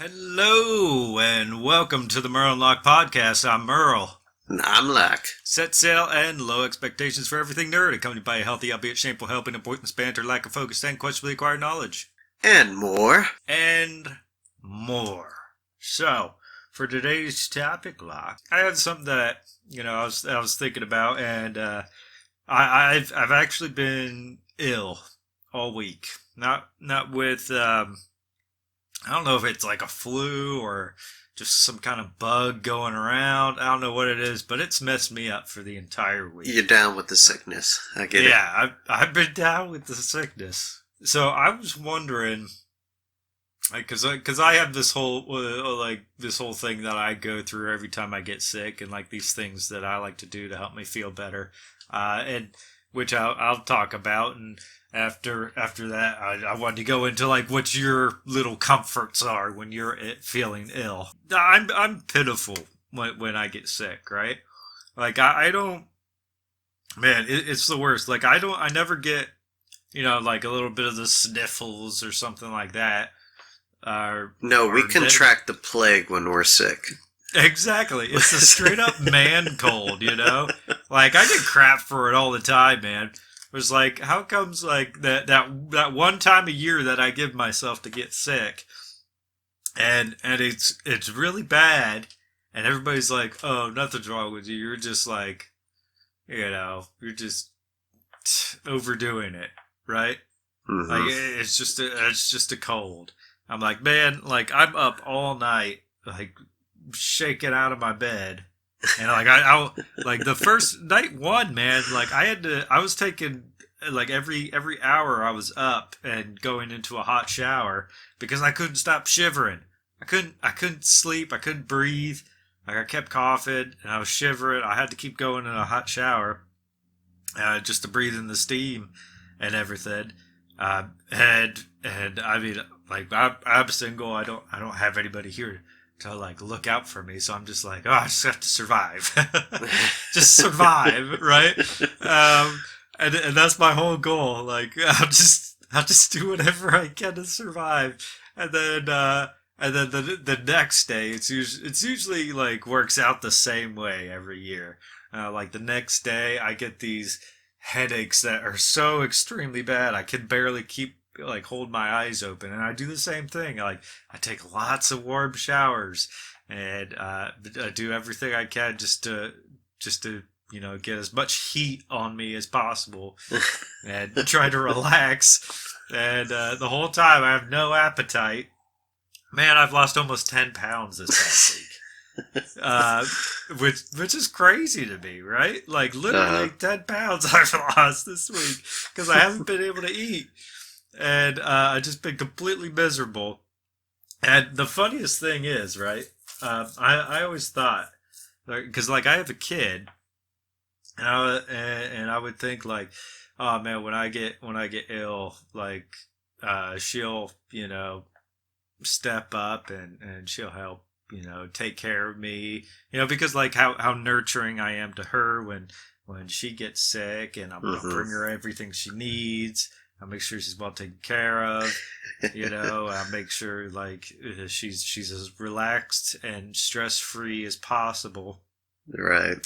Hello and welcome to the Merle and Locke podcast. I'm Merle. And I'm Locke. Set sail and low expectations for everything nerd, accompanied by a healthy, albeit shameful, helping avoidance, banter, lack of focus, and questionably acquired knowledge. And more. And more. So, for today's topic, Locke, I had something that I was thinking about, and I've actually been ill all week. Not with I don't know if it's like a flu or just some kind of bug going around. I don't know what it is, but it's messed me up for the entire week. You're down with the sickness. I get it. Yeah, I've been down with the sickness. So I was wondering, like, cause I have this whole this whole thing that I go through every time I get sick, and like these things that I like to do to help me feel better, and which I'll talk about. And after that, I wanted to go into like what your little comforts are when you're feeling ill. I'm pitiful when I get sick, right? Like I don't, man, it's the worst. Like I never get, like a little bit of the sniffles or something like that. No, we contract the plague when we're sick. Exactly. It's a straight up man cold, Like I get crap for it all the time, man. It was like, how comes like that one time a year that I give myself to get sick, and it's really bad, and everybody's like, oh, nothing's wrong with you. You're just like, you're just overdoing it, right? Mm-hmm. Like it's just a cold. I'm like, man, like I'm up all night, like shaking out of my bed. And like I like the first night one, man, like I was taking like every hour I was up and going into a hot shower because I couldn't stop shivering. I couldn't sleep, I couldn't breathe. Like I kept coughing and I was shivering. I had to keep going in a hot shower just to breathe in the steam and everything. And I mean, like I'm single. I don't have anybody here to like look out for me, so I'm just like, oh, I just have to survive. Just survive, right? And that's my whole goal. Like I'll just do whatever I can to survive. And then the next day it's usually like works out the same way every year. Like the next day I get these headaches that are so extremely bad I can barely hold my eyes open, and I do the same thing. Like I take lots of warm showers, and I do everything I can just to get as much heat on me as possible, and try to relax. And the whole time I have no appetite. Man, I've lost almost 10 pounds this past week. Which is crazy to me, right? Like literally 10 pounds I've lost this week because I haven't been able to eat. And I've just been completely miserable. And the funniest thing is, right? I always thought, because like I have a kid, and I would think like, oh man, when I get ill, like she'll step up and she'll help take care of me, because like how nurturing I am to her when she gets sick, and I'm gonna bring her everything she needs. I'll make sure she's well taken care of. I'll make sure like she's as relaxed and stress free as possible. Right.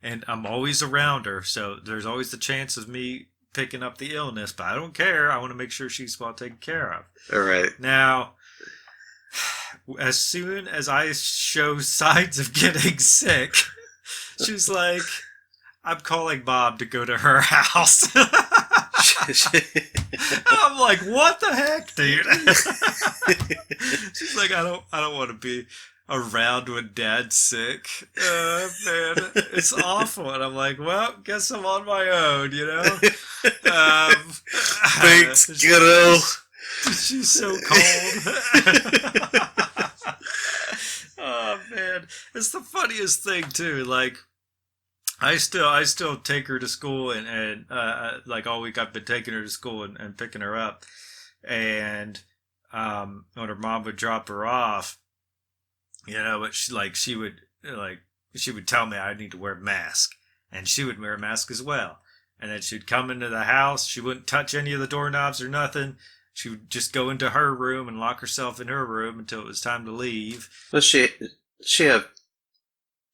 And I'm always around her, so there's always the chance of me picking up the illness, but I don't care. I want to make sure she's well taken care of. All right. Now, as soon as I show signs of getting sick, she's like, I'm calling Mom to go to her house. I'm like, what the heck, dude? She's like, I don't want to be around when Dad's sick. Man, it's awful. And I'm like, well, guess I'm on my own, Thanks, kiddo. She's so cold. Oh man, it's the funniest thing too. Like, I still take her to school, and like all week I've been taking her to school and picking her up, and when her mom would drop her off, but she would tell me I need to wear a mask, and she would wear a mask as well, and then she'd come into the house. She wouldn't touch any of the doorknobs or nothing. she would just go into her room and lock herself in her room until it was time to leave. Does she have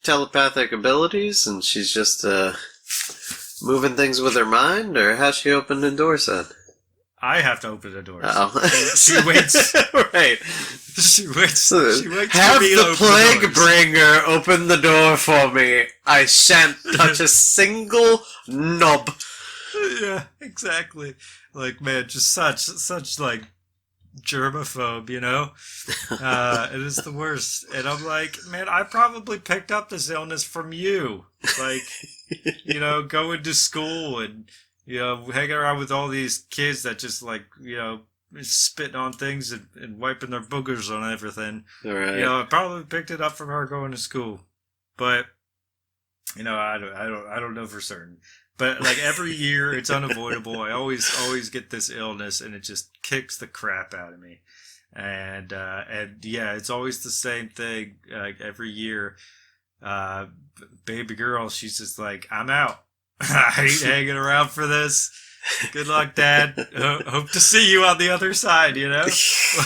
telepathic abilities, and she's just moving things with her mind, or how's she opening doors then? I have to open the doors. Oh, she waits. Right. She waits. She waits have for me the to open plague the doors. bringer open the door for me. I shan't touch a single knob. Yeah, exactly. Like, man, just such like germaphobe, you know? It is the worst. And I'm like, man, I probably picked up this illness from you. Like, you know, going to school and, you know, hanging around with all these kids that just like, you know, spitting on things and wiping their boogers on everything. Right. You know, I probably picked it up from her going to school. But, you know, I don't know for certain. But like every year, it's unavoidable. I always get this illness, and it just kicks the crap out of me. And yeah, it's always the same thing. Like every year, baby girl, she's just like, I'm out. I ain't hanging around for this. Good luck, Dad. Hope to see you on the other side. You know,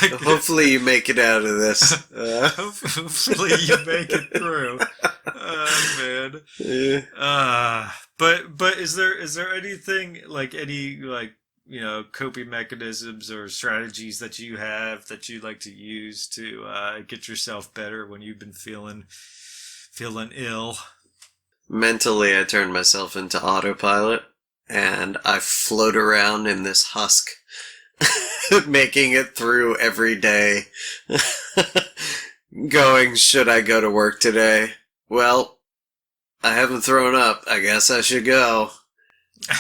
like hopefully you make it out of this. Hopefully you make it through. Oh man. Yeah. But is there anything like any like you know coping mechanisms or strategies that you have that you like to use to get yourself better when you've been feeling ill? Mentally, I turn myself into autopilot, and I float around in this husk, making it through every day. Going, should I go to work today? Well, I haven't thrown up. I guess I should go.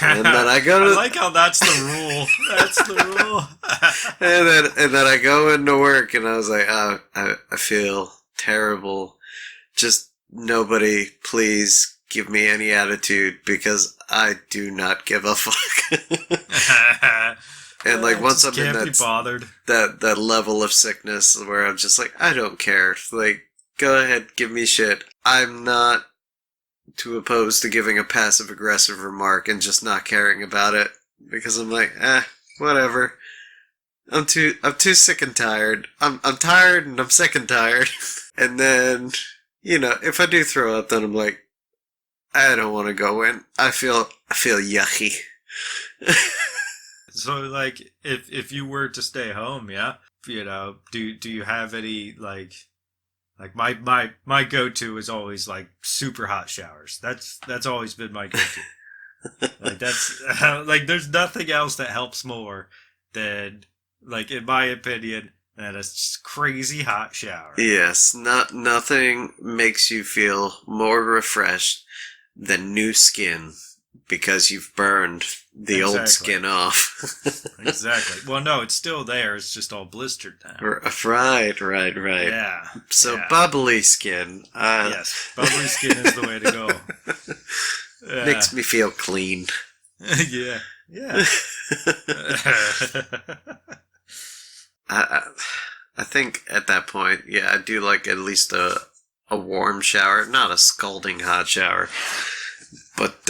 And then I go to. I like how that's the rule. That's the rule. and then I go into work, and I was like, oh, I feel terrible. Just nobody, please give me any attitude because I do not give a fuck. And like once I'm in that level of sickness where I'm just like, I don't care. Like, go ahead, give me shit. I'm not too opposed to giving a passive aggressive remark and just not caring about it because I'm like, whatever. I'm too sick and tired. I'm tired and I'm sick and tired. And then, you know, if I do throw up, then I'm like, I don't want to go in. I feel yucky. So, like, if you were to stay home, yeah, you know, do you have any like my go-to is always like super hot showers. That's always been my go-to. Like that's like there's nothing else that helps more than like in my opinion than a crazy hot shower. Yes, nothing makes you feel more refreshed than new skin because you've burned the old skin off. Exactly. Well, no, it's still there. It's just all blistered now. Right. Yeah. So bubbly skin. Yes, bubbly skin is the way to go. Yeah. Makes me feel clean. Yeah. I think at that point, yeah, I do like at least a warm shower, not a scalding hot shower. But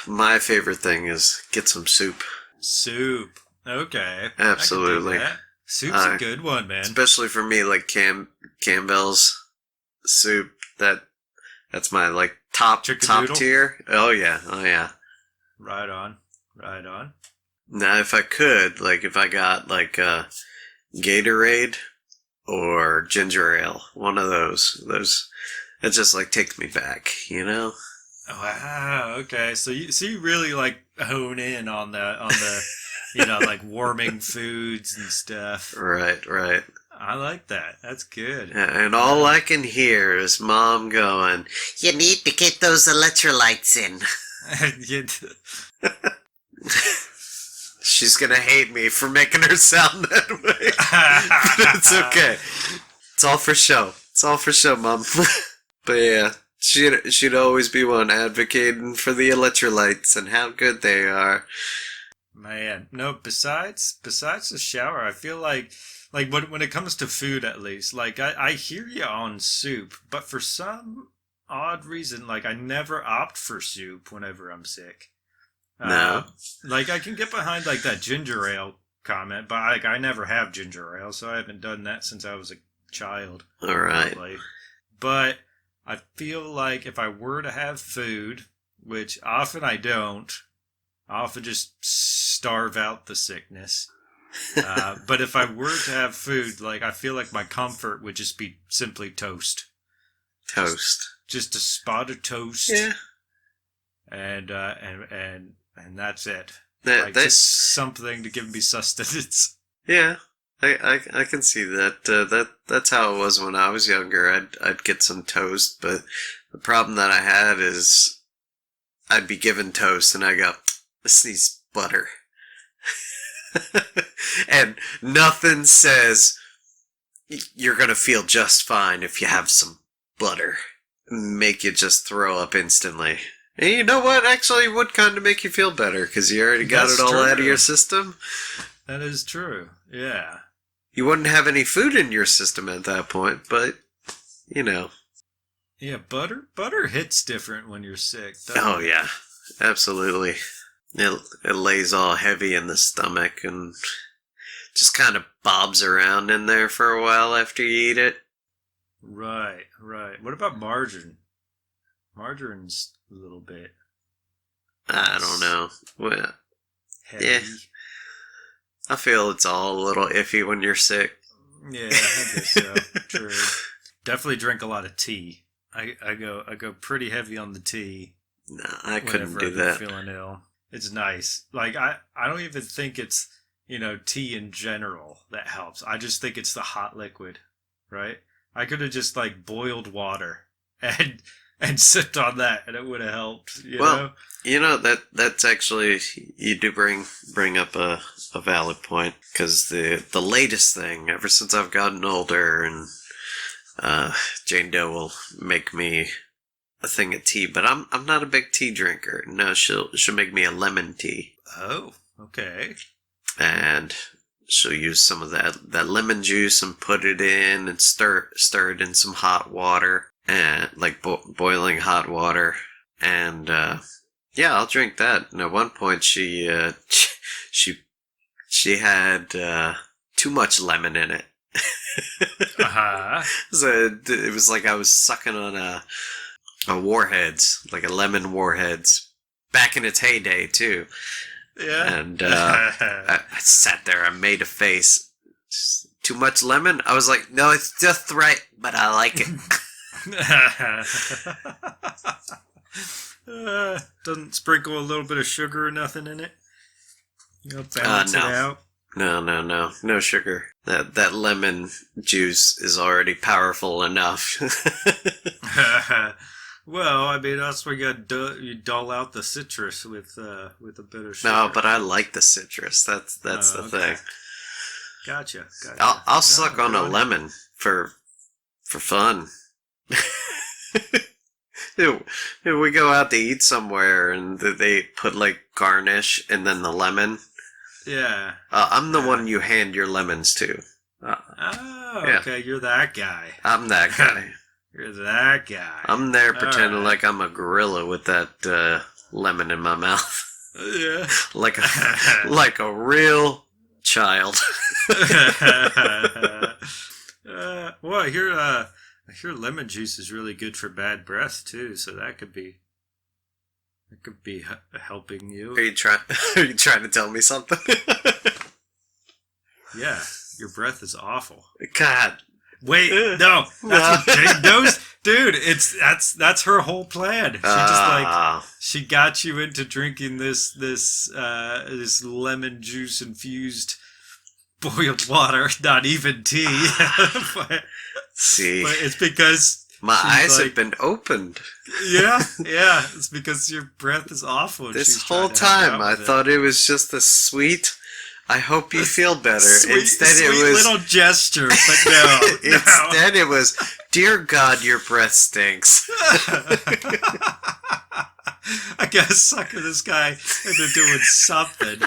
my favorite thing is get some soup. Soup. Okay. Absolutely. Soup's a good one, man. Especially for me, like Campbell's soup. That's my like top tier. Oh yeah. Right on. Now, if I could, like, if I got like Gatorade or ginger ale, one of those, it just like takes me back, you know. Wow. Okay. So you really like hone in on the you know like warming foods and stuff. Right. I like that. That's good. Yeah, and all I can hear is Mom going, "You need to get those electrolytes in." She's gonna hate me for making her sound that way. But it's okay. It's all for show. Mom. But yeah, she'd always be one advocating for the electrolytes and how good they are. Man, no. Besides the shower, I feel like when it comes to food, at least, like I hear you on soup, but for some odd reason, like I never opt for soup whenever I'm sick. No. Like I can get behind like that ginger ale comment, but like I never have ginger ale, so I haven't done that since I was a child. All right. Probably. But I feel like if I were to have food, which often I don't, I often just starve out the sickness. But if I were to have food, like I feel like my comfort would just be simply toast. Toast. Just a spot of toast. Yeah. And that's it. That's just something to give me sustenance. Yeah. I can see that. That's how it was when I was younger. I'd get some toast, but the problem that I had is I'd be given toast and I go, this needs butter. And nothing says you're gonna feel just fine if you have some butter. Make you just throw up instantly. And you know what? Actually, it would kind of make you feel better because you already got That's it all true. out of your system. That is true. Yeah. You wouldn't have any food in your system at that point, but you know. Yeah, butter hits different when you're sick. Oh yeah, absolutely. It lays all heavy in the stomach and just kind of bobs around in there for a while after you eat it. Right. What about margarine? Margarine's a little bit I don't know. Well, heavy. Yeah. I feel it's all a little iffy when you're sick. Yeah, I guess so. True. Definitely drink a lot of tea. I go pretty heavy on the tea. No, I couldn't whenever do I've that. been feeling ill. It's nice. Like I don't even think it's tea in general that helps. I just think it's the hot liquid, right? I could have just like boiled water and sipped on that, and it would have helped. You know? You know that's actually you do bring up a valid point because the latest thing ever since I've gotten older and Jane Doe will make me a thing of tea, but I'm not a big tea drinker. No, she'll make me a lemon tea. Oh, okay. And she'll use some of that lemon juice and put it in and stir it in some hot water and like boiling hot water. And yeah, I'll drink that. And at one point she had too much lemon in it. Uh-huh. So it was like I was sucking on a Warheads, like a lemon Warheads, back in its heyday too. Yeah. And I sat there, I made a face. Too much lemon? I was like, no, it's just right, but I like it. Doesn't sprinkle a little bit of sugar or nothing in it? Balance no. it out? No sugar. That lemon juice is already powerful enough. Well, I mean, that's where you dull out the citrus with a bit of sugar. No, but I like the citrus. That's the thing. Gotcha. I'll suck on a lemon for fun. If we go out to eat somewhere and they put like garnish and then the lemon. Yeah. I'm the one you hand your lemons to. Okay, you're that guy. I'm that guy. You're that guy. I'm there pretending like I'm a gorilla with that lemon in my mouth. Yeah. like a real child. Well, I hear lemon juice is really good for bad breath too, so that could be helping you. Are you trying to tell me something? Yeah, your breath is awful. God. Wait, no. That's what Jane knows. Dude, that's her whole plan. She she got you into drinking this lemon juice infused boiled water, not even tea. See, but it's because my eyes have been opened. Yeah, it's because your breath is awful. This whole time I thought it was just a sweet, I hope you feel better. Instead it was little gesture, but no. Instead it was, dear God, your breath stinks. I gotta sucker this guy into doing something.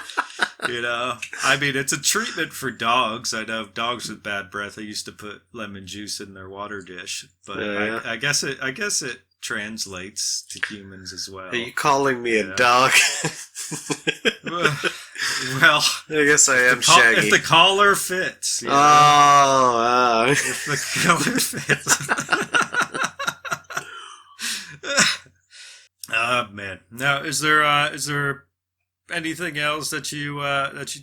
I mean, it's a treatment for dogs. I know dogs with bad breath. I used to put lemon juice in their water dish, but yeah. I guess it translates to humans as well. Are you calling me a dog? Well, I guess I am shaggy. If the collar fits. You know? Oh, If the collar fits. Man. Now, is there anything else that you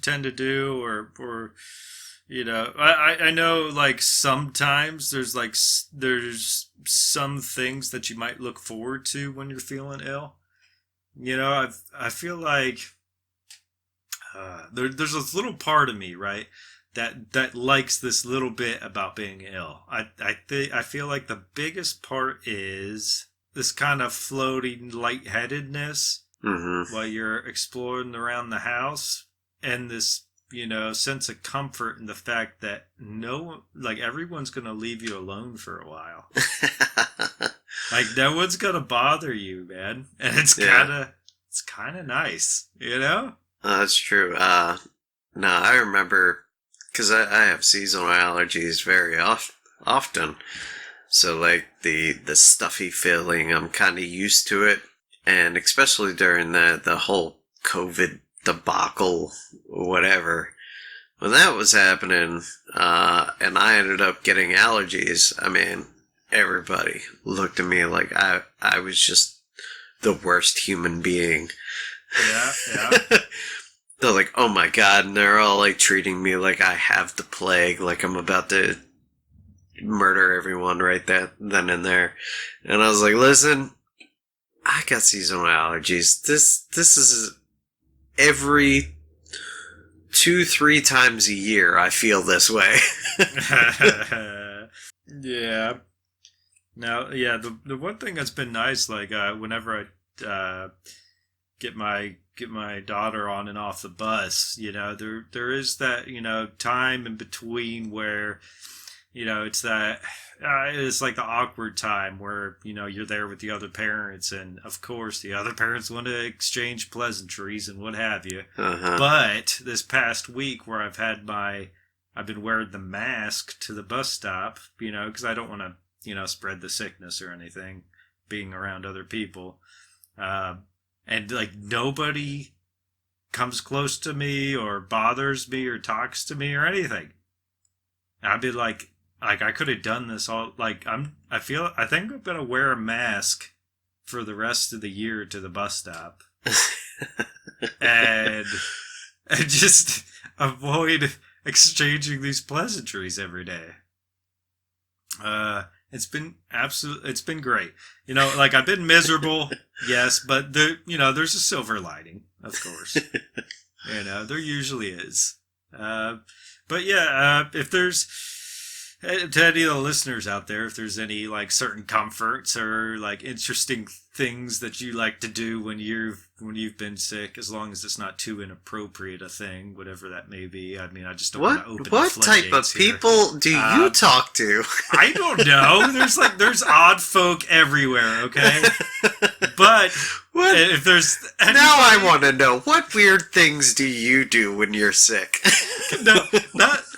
tend to do, or I know like sometimes there's some things that you might look forward to when you're feeling ill. I feel like there's this little part of me, right, that likes this little bit about being ill. I feel like the biggest part is this kind of floating lightheadedness while you're exploring around the house, and this sense of comfort in the fact that everyone's gonna leave you alone for a while. Like no one's gonna bother you, man, and it's kind of nice, That's true. No, I remember because I have seasonal allergies very often. So like the stuffy feeling, I'm kind of used to it, and especially during the whole COVID debacle, whatever. When that was happening, and I ended up getting allergies, I mean, everybody looked at me like I was just the worst human being. Yeah. They're like, oh my god, and they're all like treating me like I have the plague, like I'm about to murder everyone right then and there. And I was like, listen, I got seasonal allergies. This is every 2-3 times a year I feel this way. Yeah. Now, yeah, the one thing that's been nice, like whenever I get my daughter on and off the bus, there is that time in between where it's that it's like the awkward time where you're there with the other parents, and of course the other parents want to exchange pleasantries and what have you. But this past week where I've been wearing the mask to the bus stop, because I don't want to spread the sickness or anything being around other people, and like nobody comes close to me or bothers me or talks to me or anything. I'd be like I could have done this all. Like I think I'm gonna wear a mask for the rest of the year to the bus stop, and just avoid exchanging these pleasantries every day. It's been great. I've been miserable, yes, but there's a silver lining, of course. There usually is. But yeah, if there's to any of the listeners out there, if there's any like certain comforts or like interesting things that you like to do when you've been sick, as long as it's not too inappropriate a thing, whatever that may be. I mean, I just don't want to open what the type of here. people do you talk to? I don't know. There's odd folk everywhere, okay? But what? If there's anybody, now I want to know, what weird things do you do when you're sick? No,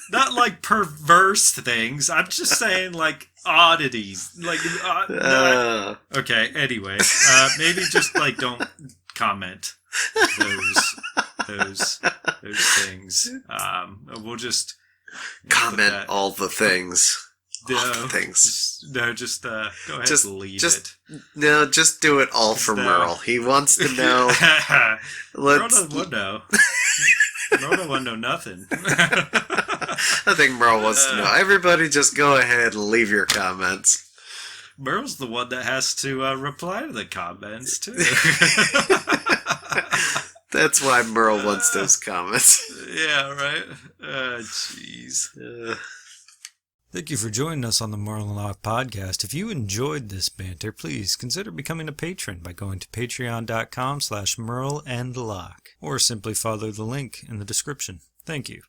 not like perverse things. I'm just saying like oddities. Like okay. Anyway, maybe just like don't comment those things. We'll just comment all the things. No, all the things. Go ahead and leave it. No, just do it all for Merle. He wants to know. Merle doesn't want to know. Merle don't want to know nothing. I think Merle wants to know. Everybody just go ahead and leave your comments. Merle's the one that has to reply to the comments, too. That's why Merle wants those comments. Yeah, right? Jeez. Thank you for joining us on the Merle and Locke podcast. If you enjoyed this banter, please consider becoming a patron by going to patreon.com/merleandlocke, or simply follow the link in the description. Thank you.